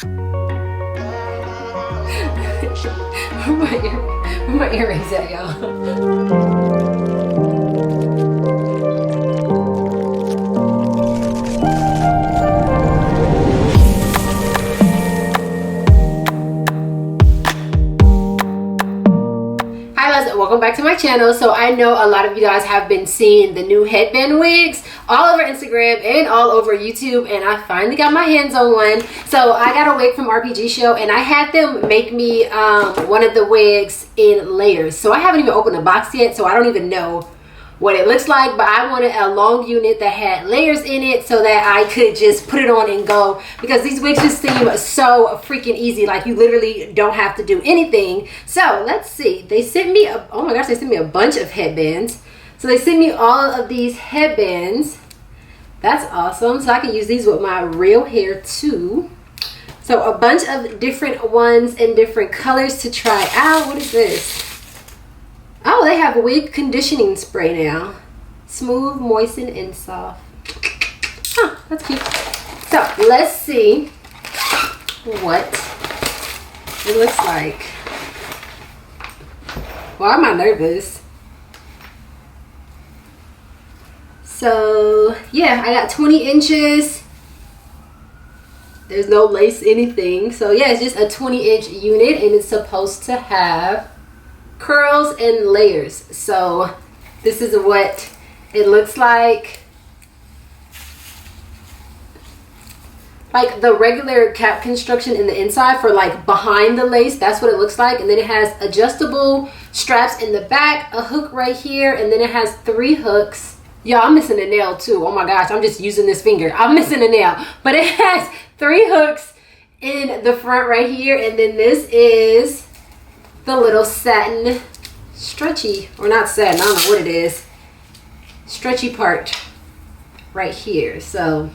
Where my earrings at, y'all? Welcome back to my channel. So I know a lot of you guys have been seeing the new headband wigs all over Instagram and all over YouTube, and I finally got my hands on one. So I got a wig from RPGShow and I had them make me one of the wigs in layers. So I haven't even opened the box yet, so I don't even know what it looks like, but I wanted a long unit that had layers in it so that I could just put it on and go, because these wigs just seem so freaking easy. Like, you literally don't have to do anything. So let's see, they sent me oh my gosh, they sent me a bunch of headbands. So they sent me all of these headbands. That's awesome. So I can use these with my real hair too. So a bunch of different ones in different colors to try out. What is this? Oh, they have wig conditioning spray now. Smooth, moisten, and soft. Huh, that's cute. So let's see what it looks like. Why am I nervous? So yeah, I got 20 inches. There's no lace, anything. So yeah, it's just a 20-inch unit, and it's supposed to have curls and layers. So this is what it looks like. Like the regular cap construction in the inside for like behind the lace, that's what it looks like. And then it has adjustable straps in the back, a hook right here, and then it has 3 hooks. Y'all, I'm missing a nail too. Oh my gosh, I'm just using this finger. I'm missing a nail. But it has 3 hooks in the front right here, and then this is the little satin stretchy, or not satin, I don't know what it is, stretchy part right here. So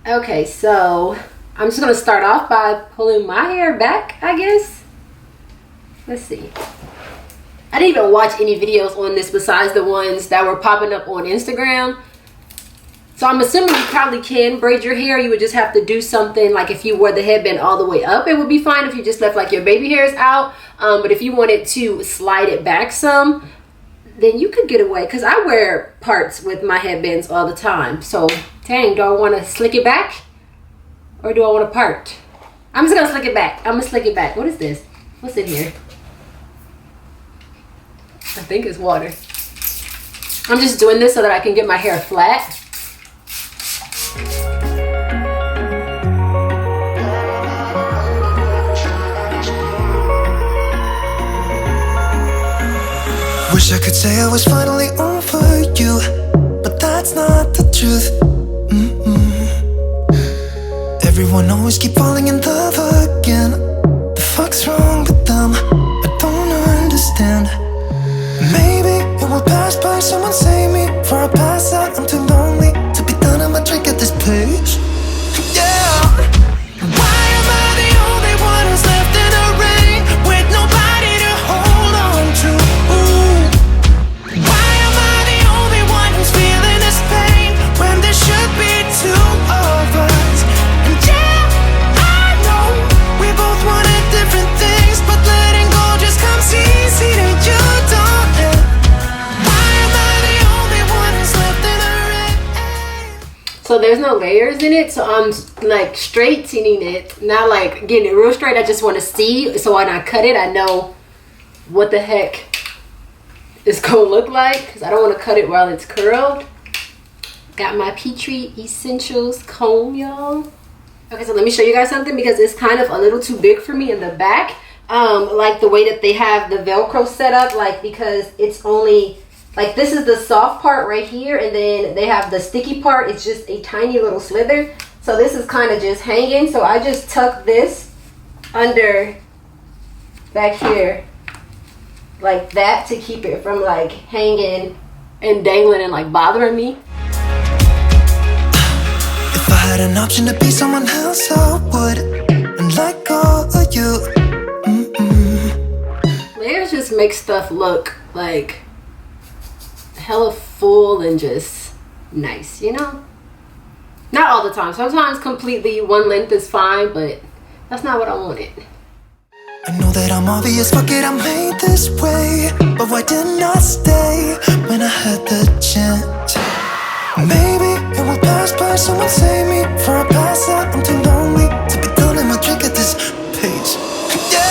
okay, so I'm just gonna start off by pulling my hair back, I guess. Let's see, I didn't even watch any videos on this besides the ones that were popping up on Instagram. So I'm assuming you probably can braid your hair. You would just have to do something like, if you wore the headband all the way up, it would be fine if you just left like your baby hairs out. But if you wanted to slide it back some, then you could get away. Because I wear parts with my headbands all the time. So dang, do I want to slick it back? Or do I want to part? I'm just going to slick it back. I'm going to slick it back. What is this? What's in here? I think it's water. I'm just doing this so that I can get my hair flat. Wish I could say I was finally over you, but that's not the truth. Everyone always keep falling in love again. The fuck's wrong with them? I don't understand. Maybe it will pass by, someone save me. Before I pass out, I'm too lonely to be done. I'ma drink at this place. Yeah. Why am I the only one who's left in the rain with nobody to hold on to? Why am I the only one who's feeling this pain when there should be 2 of us? And yeah, I know we both wanted different things, but letting go just comes easy to you, don't it? Why am I the only one who's left in the rain? So there's no layers in it, so I'm like straightening it, not like getting it real straight. I just want to see, so when I cut it, I know what the heck it's gonna look like, because I don't want to cut it while it's curled. Got my Petrie Essentials comb, y'all. Okay, so let me show you guys something, because it's kind of a little too big for me in the back. Like the way that they have the Velcro set up, like, because it's only like, this is the soft part right here, and then they have the sticky part. It's just a tiny little slither. So this is kind of just hanging. So I just tuck this under back here like that to keep it from like hanging and dangling and like bothering me. If I had an option to be someone else, I would, and let go of you. Layers just make stuff look like hella full and just nice, you know? Not all the time. Sometimes completely one length is fine, but that's not what I wanted. I know that I'm obvious, fuck it, I'm made this way. But why didn't I stay when I had the chance? Maybe it will pass by, someone save me for a pass out. I'm too lonely to be done in my drink at this pace. Yeah.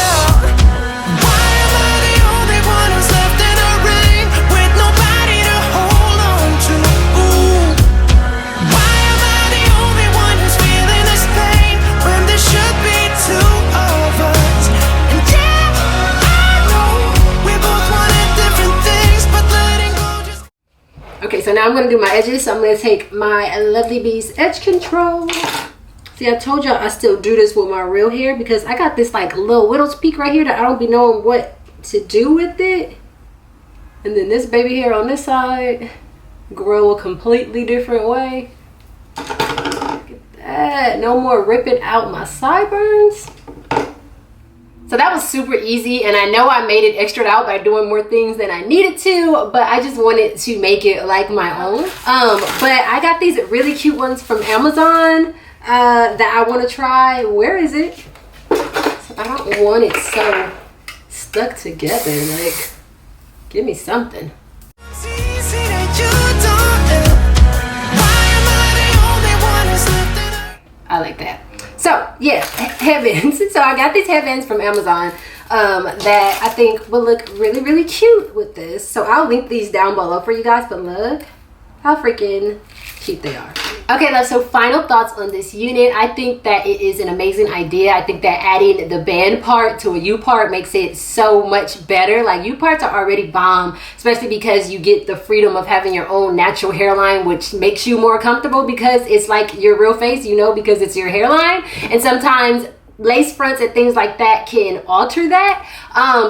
Why am I the only one who's left in the rain with nobody to hold on to? Ooh. Why am I the only one who's feeling this pain when there should be two of us? And yeah, I know we both wanted different things, but letting go just... Okay, so now I'm gonna do my edges. So I'm gonna take my Lovely Bees Edge Control. See, I told y'all I still do this with my real hair because I got this like little widow's peak right here that I don't be knowing what to do with it. And then this baby hair on this side grow a completely different way. Look at that. No more ripping out my sideburns. So that was super easy, and I know I made it extra out by doing more things than I needed to, but I just wanted to make it like my own. But I got these really cute ones from Amazon that I want to try. Where is it? So I don't want it so stuck together. Like, give me something. I like that. So yeah, headbands. So I got these headbands from Amazon that I think will look really, really cute with this. So I'll link these down below for you guys, but look how freaking cute they are. Okay, love, so final thoughts on this unit. I think that it is an amazing idea. I think that adding the band part to a U part makes it so much better. Like, U parts are already bomb, especially because you get the freedom of having your own natural hairline, which makes you more comfortable because it's like your real face, you know, because it's your hairline. And sometimes lace fronts and things like that can alter that.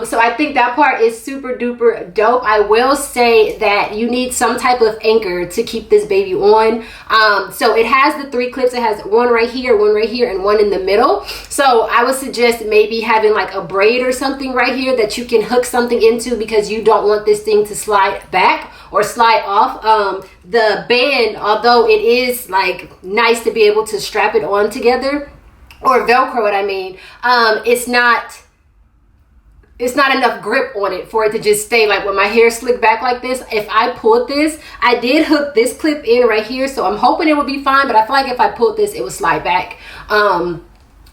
So I think that part is super duper dope. I will say that you need some type of anchor to keep this baby on. So it has the 3 clips. It has one right here, and one in the middle. So I would suggest maybe having like a braid or something right here that you can hook something into because you don't want this thing to slide back or slide off. The band, although it is like nice to be able to strap it on together, or Velcro it, I mean, it's not enough grip on it for it to just stay. Like when my hair slicked back like this, if I pulled this, I did hook this clip in right here, so I'm hoping it would be fine, but I feel like if I pulled this, it would slide back.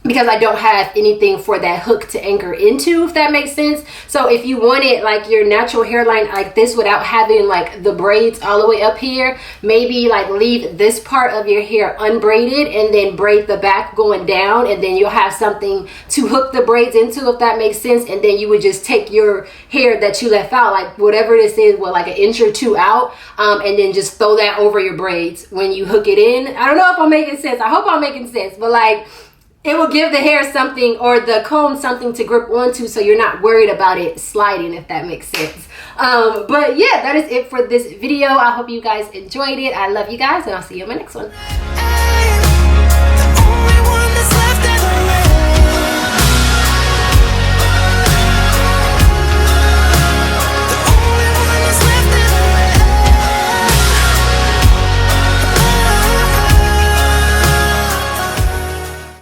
Because I don't have anything for that hook to anchor into, if that makes sense. So if you wanted like your natural hairline like this without having like the braids all the way up here, maybe like leave this part of your hair unbraided and then braid the back going down, and then you'll have something to hook the braids into, if that makes sense. And then you would just take your hair that you left out, like whatever this is, well, like an inch or 2 out, and then just throw that over your braids when you hook it in. I don't know if I'm making sense. I hope I'm making sense, but like, it will give the hair something, or the comb something to grip onto, so you're not worried about it sliding, if that makes sense. But yeah, that is it for this video. I hope you guys enjoyed it. I love you guys, and I'll see you in my next one.